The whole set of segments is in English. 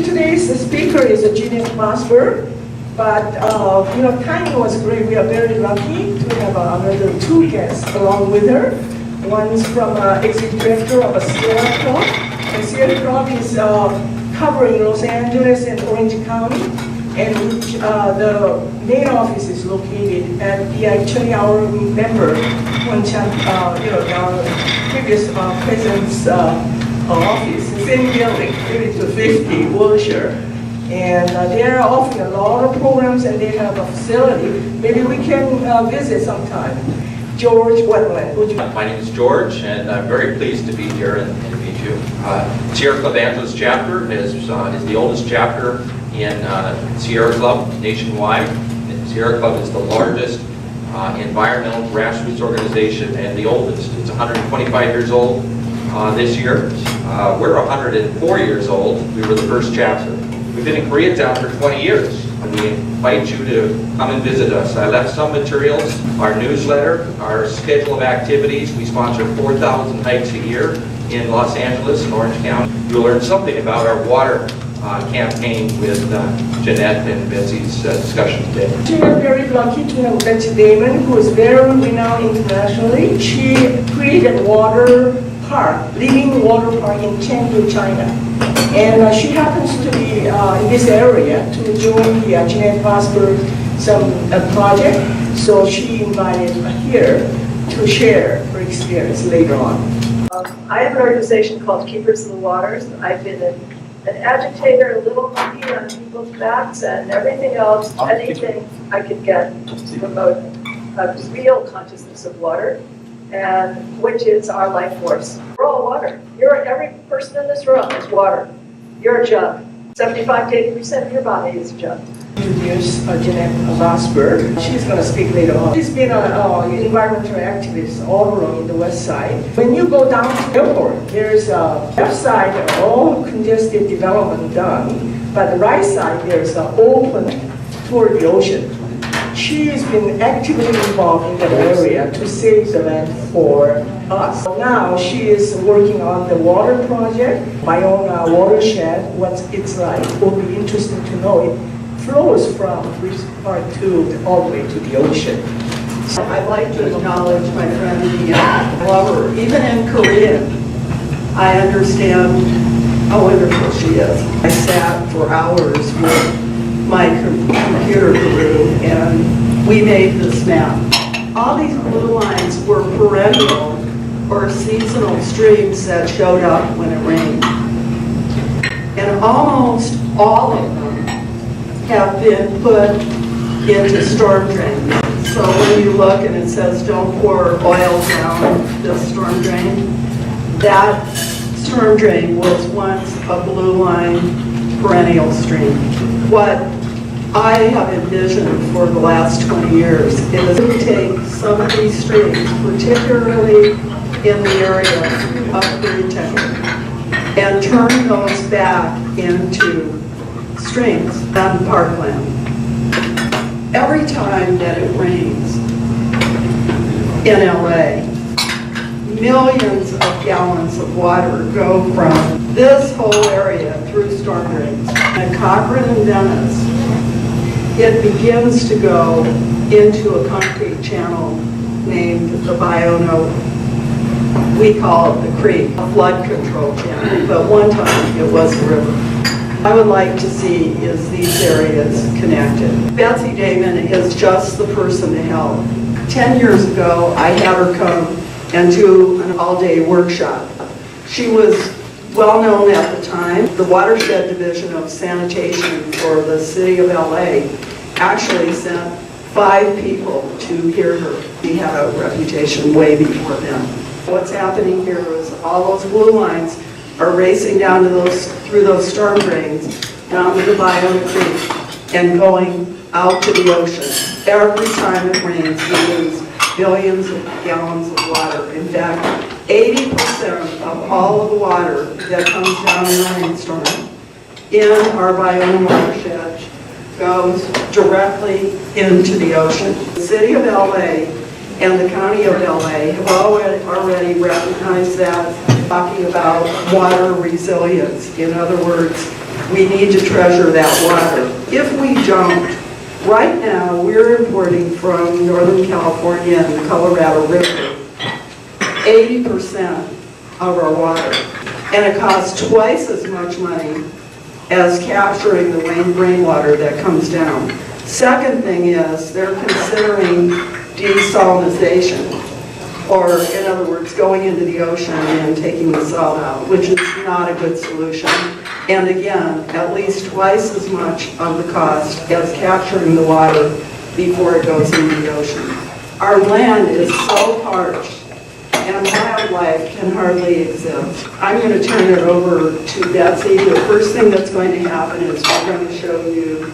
Today's speaker is Jeanette Vosburg, but timing was great. We are very lucky to have another two guests along with her. One's from executive director of a Sierra Club. And Sierra Club is covering Los Angeles and Orange County, and which the main office is located at our member, Luncheon, our previous president's office, same building, 30 to 50 Wilshire. And they're offering a lot of programs, and they have a facility. Maybe we can visit sometime. George Watland. My name is George, and I'm very pleased to be here and to meet you. Sierra Club Angeles chapter is the oldest chapter in Sierra Club nationwide. Sierra Club is the largest environmental grassroots organization and the oldest. It's 125 years old this year. We're 104 years old. We were the first chapter. We've been in Korea-Town for 20 years. We invite you to come and visit us. I left some materials, our newsletter, our schedule of activities. We sponsor 4,000 hikes a year in Los Angeles and Orange County. You'll learn something about our water campaign with Jeanette and Betsy's discussion today. We are very lucky to have Betsy Damon, who is very renowned internationally. She created water park, living water park in Chengdu, China. And she happens to be in this area to join the Jeanette Vosburg project. So she invited here to share her experience later on. I have an organization called Keepers of the Waters. I've been an agitator, a little monkey on people's backs, and everything else, anything I could get to promote a real consciousness of water, and which is our life force. We're all water. Every person in this room is water. You're a jug. 75 to 80% of your body is a jug. Introduce Jeanette Vosburg. She's going to speak later on. She's been an environmental activist all along in the west side. When you go down to the airport, there's a left side, all congested development done, but the right side, there's an open toward the ocean. She's been actively involved in that area to save the land for us. Now she is working on the water project, Ballona-Watershed, what it's like. It will be interesting to know. It flows from part 2 all the way to the ocean. I'd like to acknowledge my friend Jeanette Vosburg. Even in Korean, I understand how wonderful she is. I sat for hours with my computer crew, and we made this map. All these blue lines were perennial or seasonal streams that showed up when it rained. And almost all of them have been put into storm drains. So when you look and it says don't pour oil down this storm drain, that storm drain was once a blue line perennial stream. What I have envisioned for the last 20 years is to take some of these streams, particularly in the area of Korea-Town, and turn those back into streams and parkland. Every time that it rains in LA, millions of gallons of water go from this whole area through storm drains. At Cochrane and Venice, it begins to go into a concrete channel named the Bayona. We call it the Creek, a flood control channel, but one time it was a river. I would like to see is these areas connected. Betsy Damon is just the person to help. 10 years ago, I had her come and do an all-day workshop. She was well known at the time. The Watershed Division of Sanitation for the city of LA actually sent 5 people to hear her. She had a reputation way before then. What's happening here is all those blue lines are racing down to through those storm drains, down to the Bayona Creek, and going out to the ocean. Every time it rains, we lose billions of gallons of water. In fact, 80% of all of the water that comes down in a rainstorm in our Bayona watershed goes directly into the ocean. The city of LA and the County of LA have already recognized that, talking about water resilience. In other words, we need to treasure that water. If we don't, right now we're importing from Northern California and the Colorado River 80% of our water, and it costs twice as much money as capturing the rainwater that comes down. Second thing is they're considering desalinization, or in other words, going into the ocean and taking the salt out, which is not a good solution. And again, at least twice as much of the cost as capturing the water before it goes into the ocean. Our land is so parched and wildlife can hardly exist. I'm going to turn it over to Betsy. The first thing that's going to happen is we're going to show you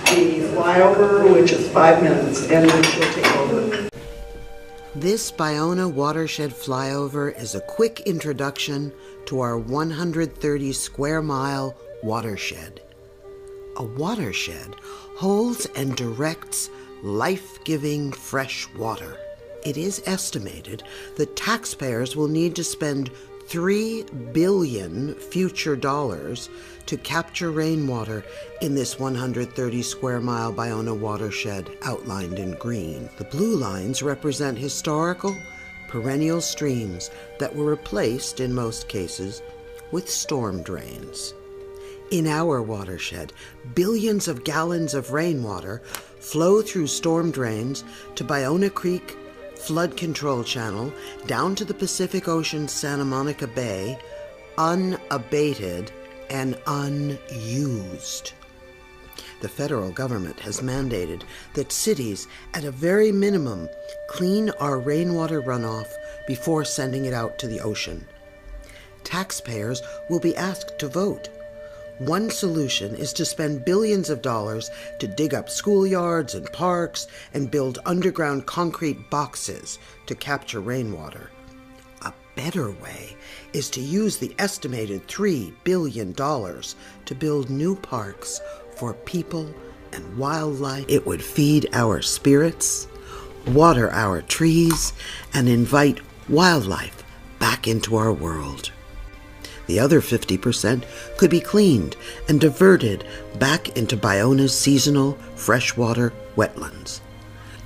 the flyover, which is 5 minutes, and then she'll take over. This Bayona-Watershed-Flyover is a quick introduction to our 130 square mile watershed. A watershed holds and directs life-giving fresh water. It is estimated that taxpayers will need to spend $3 billion future dollars to capture rainwater in this 130 square mile Bayona watershed outlined in green. The blue lines represent historical, perennial streams that were replaced, in most cases, with storm drains. In our watershed, billions of gallons of rainwater flow through storm drains to Ballona Creek, Flood-Control-Channel, down to the Pacific Ocean's Santa Monica Bay, unabated and unused. The federal government has mandated that cities, at a very minimum, clean our rainwater runoff before sending it out to the ocean. Taxpayers will be asked to vote. One solution is to spend billions of dollars to dig up schoolyards and parks and build underground concrete boxes to capture rainwater. A better way is to use the estimated $3 billion to build new parks for people and wildlife. It would feed our spirits, water our trees, and invite wildlife back into our world. The other 50% could be cleaned and diverted back into Bayona's seasonal freshwater wetlands.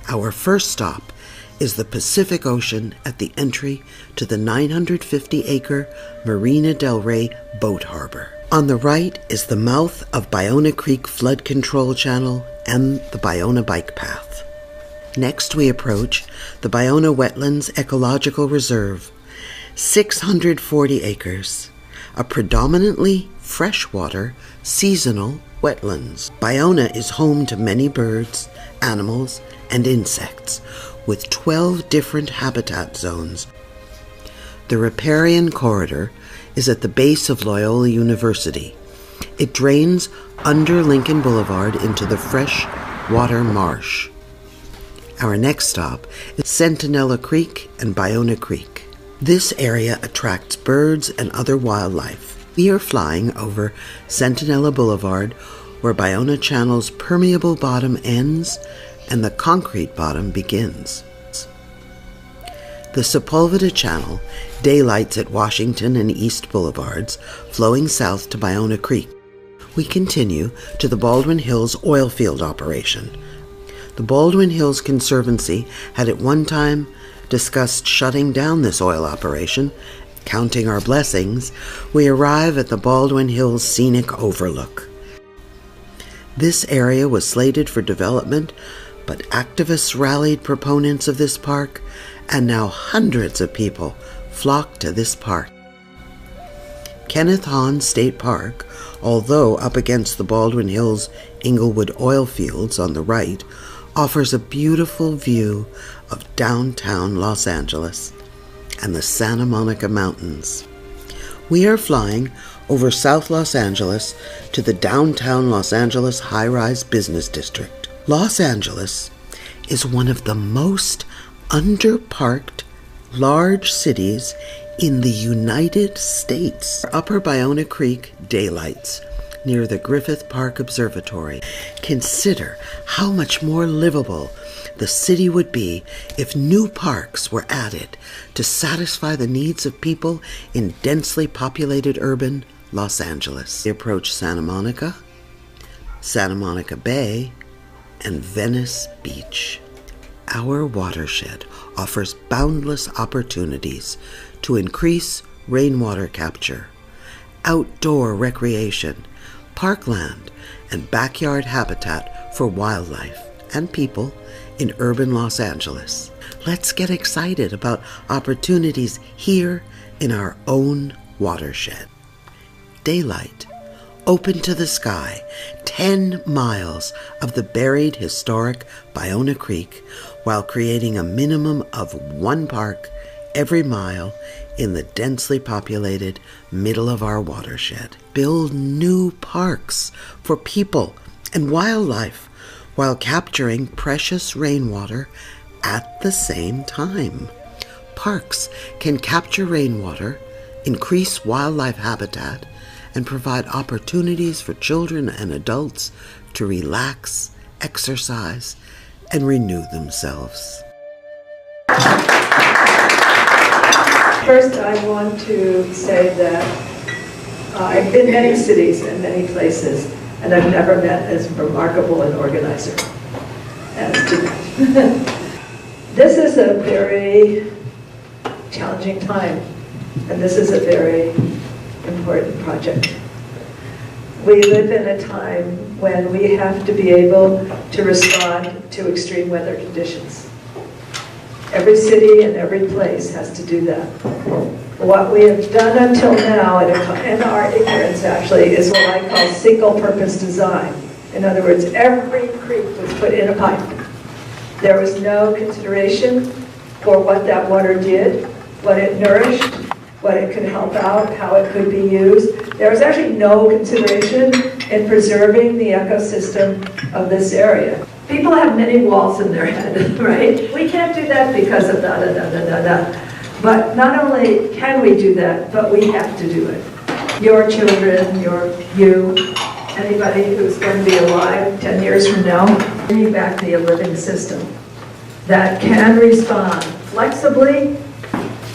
Our first stop is the Pacific Ocean at the entry to the 950-acre Marina del Rey boat harbor. On the right is the mouth of Ballona Creek Flood-Control-Channel and the Bayona bike path. Next we approach the Bayona Wetlands Ecological Reserve, 640 acres. A predominantly freshwater, seasonal wetlands. Bayona is home to many birds, animals, and insects, with 12 different habitat zones. The riparian corridor is at the base of Loyola University. It drains under Lincoln Boulevard into the freshwater marsh. Our next stop is Centinela Creek and Bayona Creek. This area attracts birds and other wildlife. We are flying over Centinela Boulevard, where Bayona Channel's permeable bottom ends and the concrete bottom begins. The Sepulveda Channel daylights at Washington and East Boulevards, flowing south to Bayona Creek. We continue to the Baldwin Hills oil field operation. The Baldwin Hills Conservancy had at one time discussed shutting down this oil operation. Counting our blessings, we arrive at the Baldwin Hills Scenic Overlook. This area was slated for development, but activists rallied proponents of this park, and now hundreds of people flock to this park. Kenneth Hahn State Park, although up against the Baldwin Hills Inglewood oil fields on the right, offers a beautiful view of downtown Los Angeles and the Santa Monica Mountains. We are flying over South Los Angeles to the downtown Los Angeles high-rise business district. Los Angeles is one of the most underparked large cities in the United States. Upper Bayona Creek daylights near the Griffith Park Observatory. Consider how much more livable the city would be if new parks were added to satisfy the needs of people in densely populated urban Los Angeles. We approach Santa Monica Bay, and Venice Beach. Our watershed offers boundless opportunities to increase rainwater capture, outdoor recreation, parkland, and backyard habitat for wildlife and people in urban Los Angeles. Let's get excited about opportunities here in our own watershed. Daylight, open to the sky, 10 miles of the buried historic Bayona Creek, while creating a minimum of one park every mile in the densely populated middle of our watershed. Build new parks for people and wildlife while capturing precious rainwater at the same time. Parks can capture rainwater, increase wildlife habitat, and provide opportunities for children and adults to relax, exercise, and renew themselves. First, I want to say that I've been many cities and many places, and I've never met as remarkable an organizer as Jeanette. This is a very challenging time, and this is a very important project. We live in a time when we have to be able to respond to extreme weather conditions. Every city and every place has to do that. What we have done until now, in our ignorance actually, is what I call single-purpose design. In other words, every creek was put in a pipe. There was no consideration for what that water did, what it nourished, what it could help out, how it could be used. There was actually no consideration in preserving the ecosystem of this area. People have many walls in their head, right? We can't do that because of da-da-da-da-da-da. But not only can we do that, but we have to do it. Your children, you, anybody who's going to be alive 10 years from now, bringing back the living system that can respond flexibly.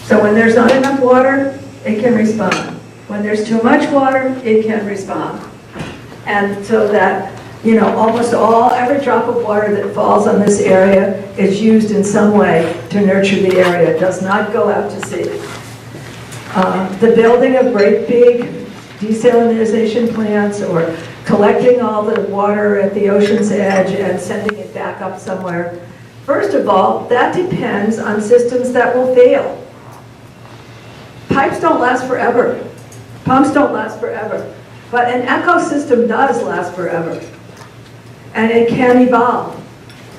So when there's not enough water, it can respond. When there's too much water, it can respond. And so that, almost every drop of water that falls on this area is used in some way to nurture the area. It does not go out to sea. The building of great big desalinization plants or collecting all the water at the ocean's edge and sending it back up somewhere, first of all, that depends on systems that will fail. Pipes don't last forever. Pumps don't last forever. But an ecosystem does last forever. And it can evolve.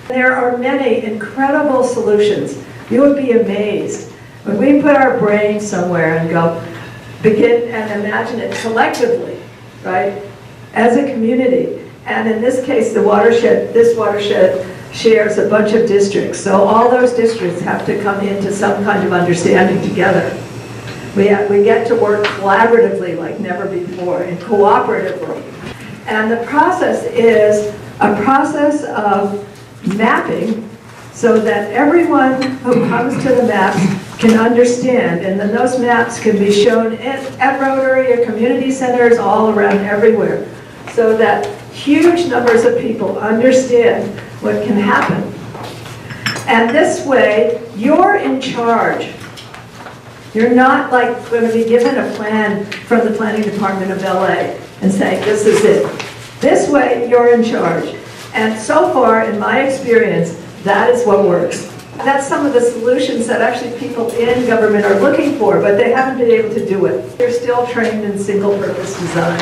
There are many incredible solutions. You would be amazed when we put our brains somewhere and begin and imagine it collectively, right? As a community. And in this case, this watershed shares a bunch of districts. So all those districts have to come into some kind of understanding together. We get to work collaboratively like never before and cooperatively. And the process is a process of mapping so that everyone who comes to the maps can understand. And then those maps can be shown at Rotary or community centers all around everywhere so that huge numbers of people understand what can happen. And this way, you're in charge. You're not going to be given a plan from the planning department of LA and saying, this is it. This way, you're in charge. And so far, in my experience, that is what works. That's some of the solutions that actually people in government are looking for, but they haven't been able to do it. They're still trained in single-purpose design.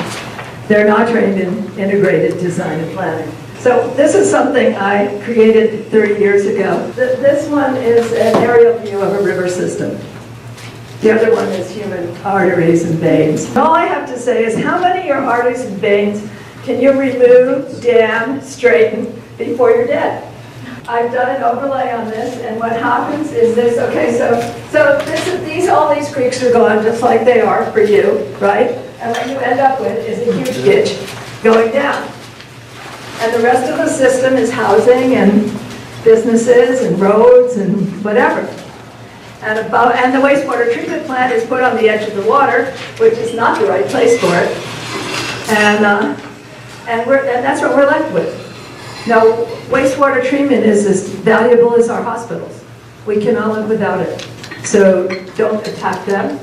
They're not trained in integrated design and planning. So this is something I created 30 years ago. This one is an aerial view of a river system. The other one is human arteries and veins. All I have to say is how many of your arteries and veins can you remove, dam, straighten before you're dead? I've done an overlay on this, and what happens is this. Okay, so all these creeks are gone just like they are for you, right? And what you end up with is a huge ditch. going down. And the rest of the system is housing and businesses and roads and whatever. And the wastewater treatment plant is put on the edge of the water, which is not the right place for it. And that's what we're left with. Now, wastewater treatment is as valuable as our hospitals. We cannot live without it. So don't attack them.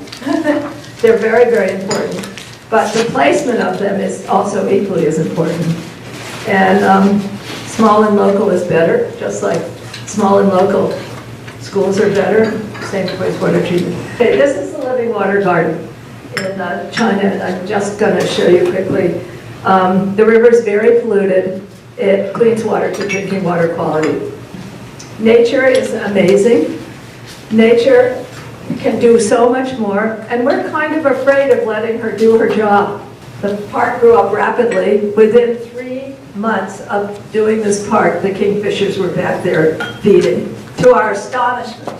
They're very, very important. But the placement of them is also equally as important. And small and local is better, just like small and local schools are better, same with wastewater treatment. Okay, this is the living water garden in China, and I'm just going to show you quickly. The river is very polluted. It cleans water to drinking water quality. Nature is amazing. Nature can do so much more, and we're kind of afraid of letting her do her job. The park grew up rapidly. Within 3 months of doing this park, the kingfishers were back there feeding, to our astonishment.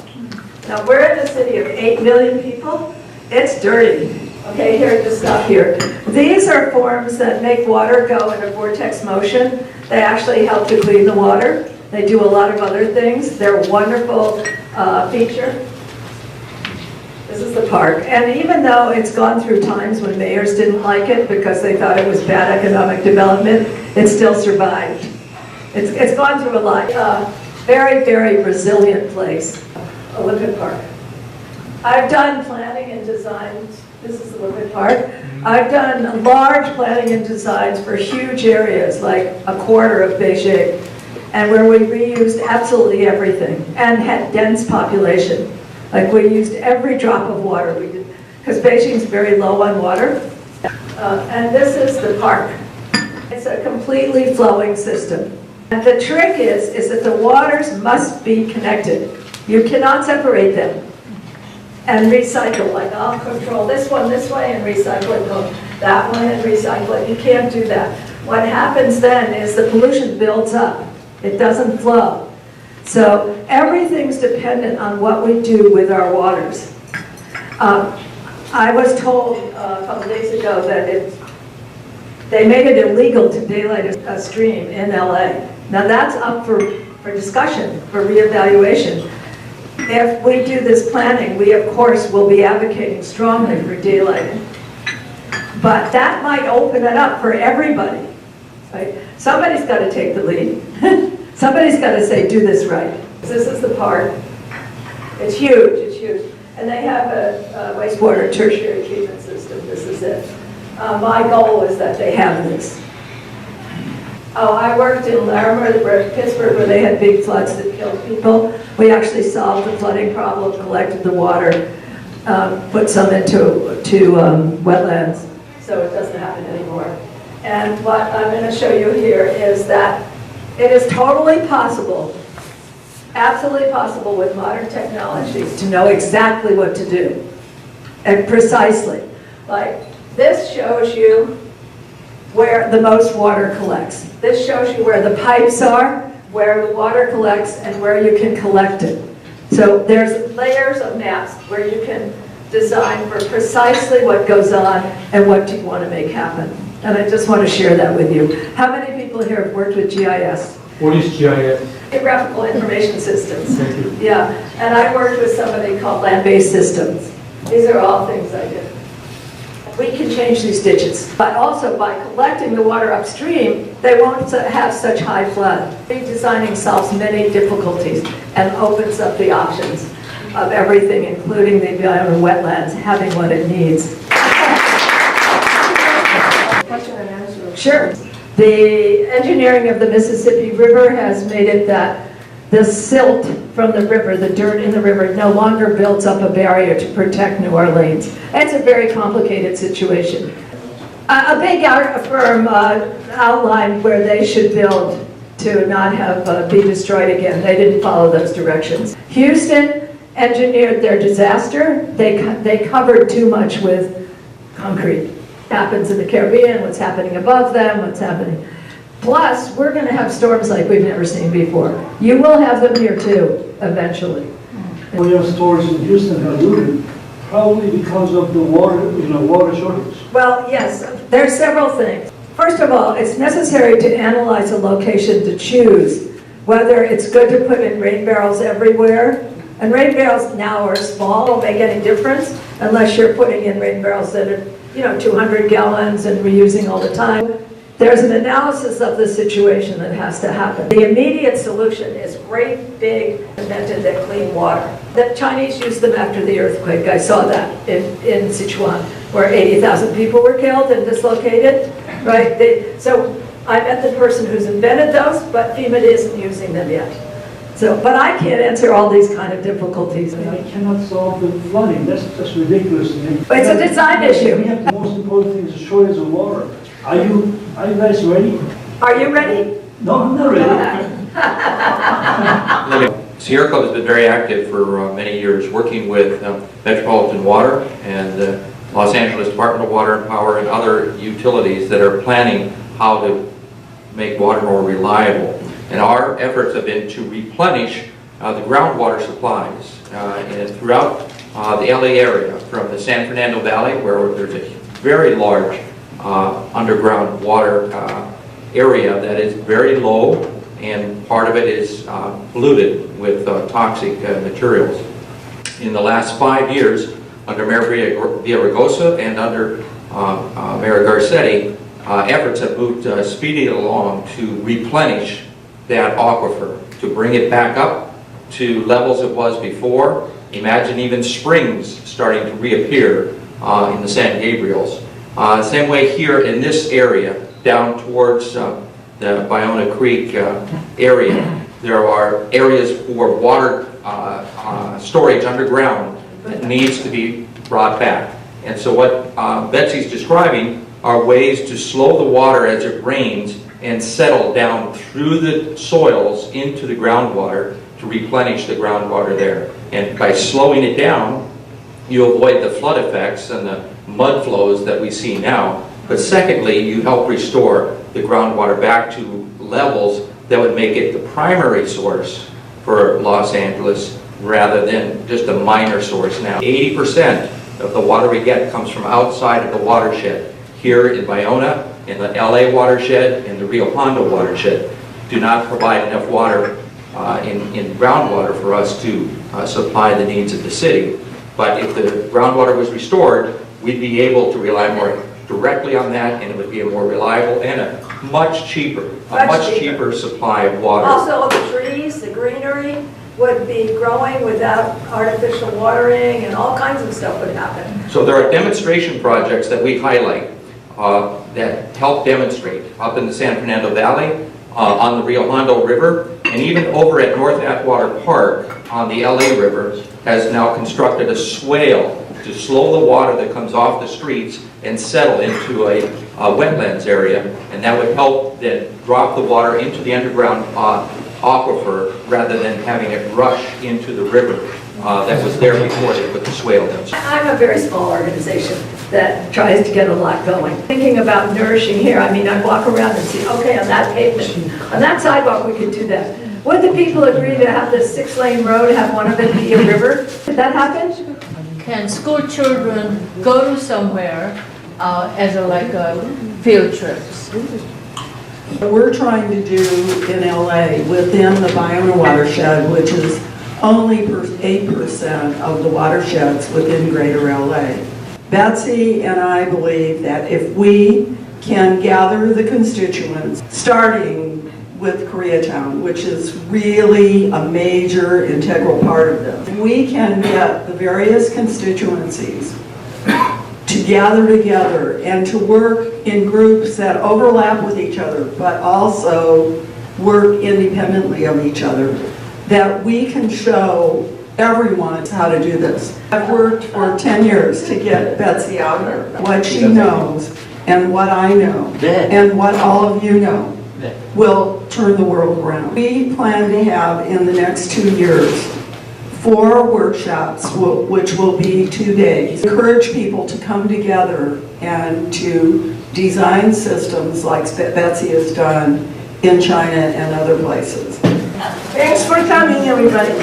Now, we're in a city of 8 million people. It's dirty. Okay, here, just stop here. These are forms that make water go in a vortex motion. They actually help to clean the water. They do a lot of other things. They're a wonderful feature. This is the park. And even though it's gone through times when mayors didn't like it because they thought it was bad economic development, it still survived. It's gone through a lot. Very, very resilient place. Olympic Park. I've done planning and design. This is the Olympic Park. I've done large planning and designs for huge areas, like a quarter of Beijing, and where we reused absolutely everything and had dense population. Like we used every drop of water we did, because Beijing's very low on water. And this is the park. It's a completely flowing system. And the trick is that the waters must be connected. You cannot separate them and recycle. Like I'll control this one this way and recycle it, that one and recycle it. You can't do that. What happens then is the pollution builds up. It doesn't flow. So everything's dependent on what we do with our waters. I was told a couple days ago that they made it illegal to daylight a stream in LA. Now that's up for discussion, for reevaluation. If we do this planning, we of course will be advocating strongly for daylighting. But that might open it up for everybody. Right? Somebody's got to take the lead. Somebody's got to say, do this right. This is the park. It's huge, it's huge. And they have a wastewater tertiary treatment system. This is it. My goal is that they have this. Oh, I worked in Larimer, Pittsburgh, where they had big floods that killed people. We actually solved the flooding problem, collected the water, put some into wetlands, so it doesn't happen anymore. And what I'm going to show you here is that it is totally possible, absolutely possible with modern technologies to know exactly what to do, and precisely. Like, this shows you where the most water collects. This shows you where the pipes are, where the water collects, and where you can collect it. So there's layers of maps where you can design for precisely what goes on and what do you want to make happen. And I just want to share that with you. How many people here have worked with GIS? What is GIS? Geographical Information Systems. Thank you. Yeah, and I worked with somebody called Land-Based Systems. These are all things I did. We can change these ditches, but also by collecting the water upstream, they won't have such high flood. Redesigning solves many difficulties and opens up the options of everything, including the Bayona wetlands having what it needs. Question and answer. Sure. The engineering of the Mississippi River has made it that the silt from the river, the dirt in the river, no longer builds up a barrier to protect New Orleans. It's a very complicated situation. A big firm outlined where they should build to not have be destroyed again. They didn't follow those directions. Houston engineered their disaster. They covered too much with concrete. Happens in the Caribbean, what's happening above them, what's happening. Plus, we're going to have storms like we've never seen before. You will have them here too, eventually. We have stores in Houston that looted, probably because of the water, water shortage. Well, yes, there's several things. First of all, it's necessary to analyze a location to choose whether it's good to put in rain barrels everywhere. And rain barrels now are small, don't make any difference unless you're putting in rain barrels that are, 200 gallons and reusing all the time. There's an analysis of the situation that has to happen. The immediate solution is great, big, invented that clean water. The Chinese used them after the earthquake. I saw that in Sichuan, where 80,000 people were killed and dislocated, right? So I met the person who's invented those, but FEMA isn't using them yet. So, but I can't answer all these kind of difficulties. I cannot solve the flooding, that's just ridiculous to me. But it's a design issue. The most important thing is the shortage of water. Are you guys ready? Are you ready? No, I'm not ready. Sierra Club has been very active for many years, working with Metropolitan Water and the Los Angeles Department of Water and Power and other utilities that are planning how to make water more reliable. And our efforts have been to replenish the groundwater supplies and throughout the LA area, from the San Fernando Valley, where there's a very large underground water area that is very low, and part of it is polluted with toxic materials. In the last 5 years, under Mayor Villaraigosa and under Mayor Garcetti, efforts have moved speedily along to replenish that aquifer, to bring it back up to levels it was before. Imagine even springs starting to reappear in the San Gabriels. Same way here in this area, down towards the Bayona Creek area, there are areas for water storage underground that needs to be brought back. And so what Betsy's describing are ways to slow the water as it rains and settle down through the soils into the groundwater to replenish the groundwater there. And by slowing it down, you avoid the flood effects and the mud flows that we see now. But secondly, you help restore the groundwater back to levels that would make it the primary source for Los Angeles rather than just a minor source now. 80% of the water we get comes from outside of the watershed. Here in Bayona, in the LA watershed, and the Rio Hondo watershed, do not provide enough water in groundwater for us to supply the needs of the city. But if the groundwater was restored, we'd be able to rely more directly on that, and it would be a more reliable and a much cheaper supply of water. Also, the trees, the greenery would be growing without artificial watering, and all kinds of stuff would happen. So there are demonstration projects that we highlight that help demonstrate up in the San Fernando Valley, on the Rio Hondo River, and even over at North Atwater Park on the LA River has now constructed a swale to slow the water that comes off the streets and settle into a wetlands area, and that would help then drop the water into the underground aquifer rather than having it rush into the river that was there before they put the swale down. I'm a very small organization that tries to get a lot going. Thinking about nourishing here, I mean, I walk around and see, okay, on that pavement, on that sidewalk, we could do that. Would the people agree to have this 6-lane road, have one of it be a river? Did that happen? Can school children go to somewhere as a field trips? We're trying to do in LA within the Bayona watershed, which is only 8% of the watersheds within greater LA. Betsy and I believe that if we can gather the constituents, starting with Koreatown, which is really a major integral part of this, we can get the various constituencies to gather together and to work in groups that overlap with each other, but also work independently of each other, that we can show everyone how to do this. I've worked for 10 years to get Betsy out here. What she knows and what I know and what all of you know will turn the world around. We plan to have in the next 2 years 4 workshops, which will be 2 days. Encourage people to come together and to design systems like Betsy has done in China and other places. Thanks for coming, everybody.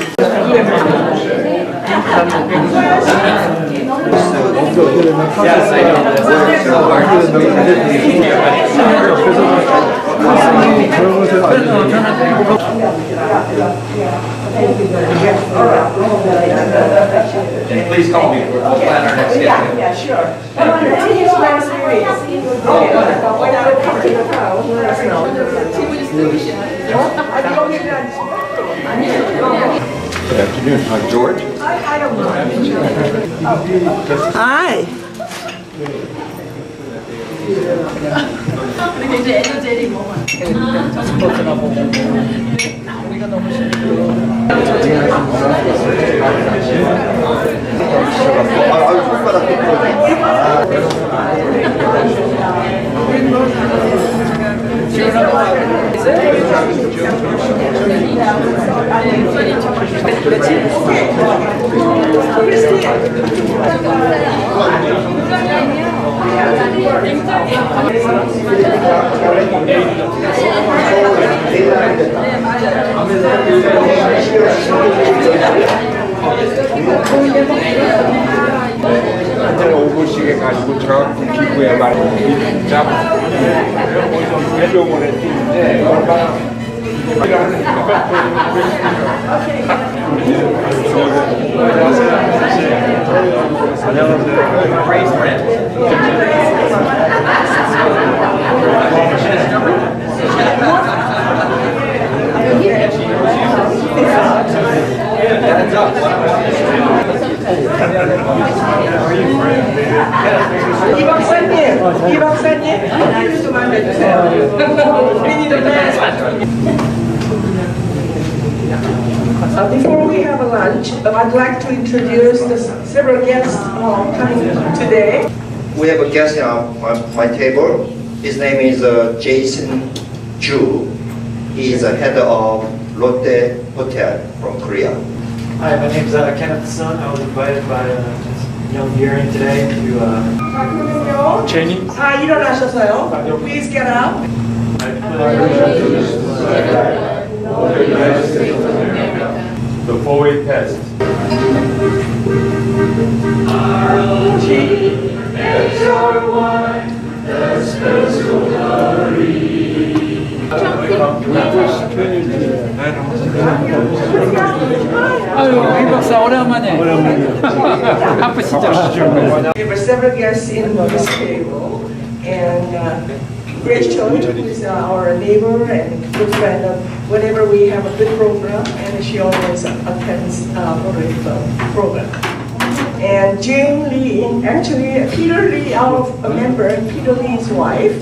Yes, I know. It's so hard to speak here, but it's and please call me. We'll plan our next Yeah, get. yeah, sure. See you next week. Okay, when I come to the house, let us know. I don't get that. Good afternoon. George? I don't know. Hi. 한잔 5분씩 해가지고 저 기구에 많이 잡고 해동을 했는데 얼마나 이 박사님, 나를 좀 알려주세요. We need a man. Before we have a lunch, I'd like to introduce the several guests coming today. We have a guest on my table. His name is Jason Ju. He is the head of Lotte Hotel from Korea. Hi, my name is Kenneth Sun. I was invited by Young Gearing today to 잠깐만요. Jenny. 일어나셔서요. Please get up. Before we pass. 아유, 이 박사 오랜만에. 바쁘시죠? There were several guests in this table, and Rachel, who is our neighbor and good friend of whenever we have a good program, and she always attends Rotary program. And Jane Lee, actually Peter Lee, our member, Peter Lee's wife,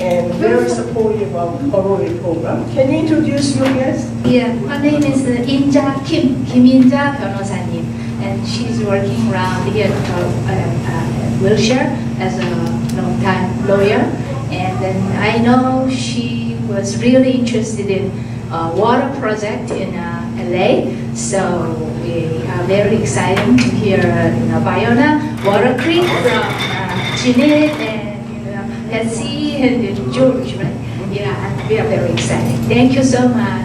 and very supportive of our Rotary program. Can you introduce your guest? Yeah, her name is Inja Kim, 김인자 변호사님, and she's working around here at Wilshire as a long-time lawyer. And then I know she was really interested in a water project in LA, so we are very excited to hear Bayona, Water Creek from Jeanette and Betsy and George, right? Yeah, we are very excited. Thank you so much.